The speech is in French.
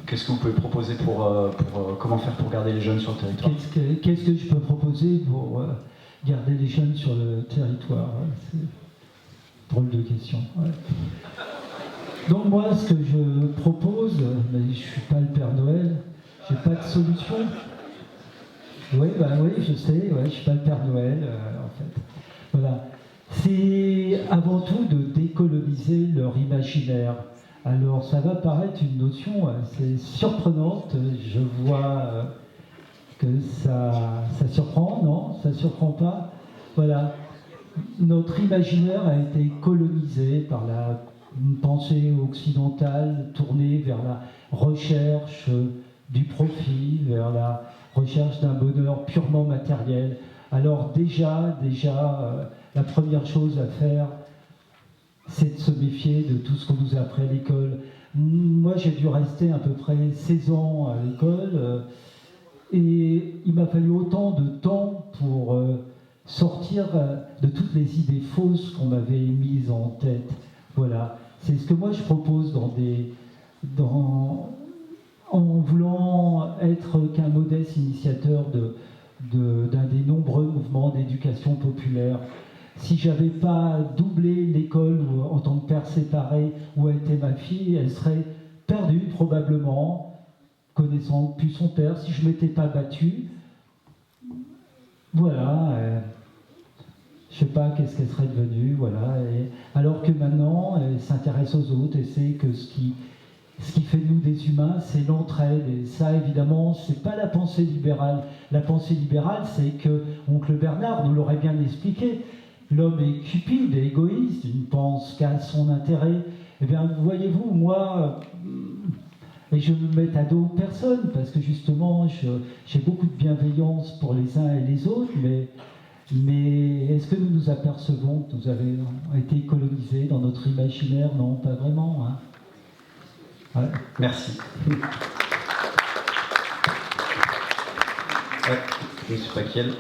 Qu'est-ce que vous pouvez proposer pour comment faire pour garder les jeunes sur le territoire? Qu'est-ce que je peux proposer pour garder les jeunes sur le territoire? C'est drôle de question. Ouais. Donc moi, ce que je propose, mais je ne suis pas le Père Noël, j'ai pas de solution. Oui, je sais, ouais, je ne suis pas le Père Noël, en fait. Voilà. C'est avant tout de décoloniser leur imaginaire. Alors, ça va paraître une notion assez surprenante. Je vois que ça surprend, non? Ça surprend pas? Voilà. Notre imaginaire a été colonisé par une pensée occidentale tournée vers la recherche du profit, vers la recherche d'un bonheur purement matériel. Alors déjà, la première chose à faire, c'est de se méfier de tout ce qu'on nous a appris à l'école. Moi, j'ai dû rester à peu près 16 ans à l'école, et il m'a fallu autant de temps pour sortir de toutes les idées fausses qu'on m'avait mises en tête. Voilà, c'est ce que moi je propose en voulant être qu'un modeste initiateur d'un des nombreux mouvements d'éducation populaire. Si j'avais pas doublé l'école en tant que père séparé où a été ma fille, elle serait perdue probablement, connaissant plus son père. Si je ne m'étais pas battu, voilà, je sais pas qu'est-ce qu'elle serait devenue, voilà. Alors que maintenant, elle s'intéresse aux autres et sait que ce qui fait nous des humains, c'est l'entraide. Et ça, évidemment, c'est pas la pensée libérale. La pensée libérale, c'est que oncle Bernard nous l'aurait bien expliqué. L'homme est cupide et égoïste, il ne pense qu'à son intérêt. Eh bien, voyez-vous, moi, et je ne mets à dos personne, parce que justement, j'ai beaucoup de bienveillance pour les uns et les autres, mais est-ce que nous nous apercevons que nous avons été colonisés dans notre imaginaire? Non, pas vraiment. Hein. Ouais. Merci. Ouais, je ne sais pas quel.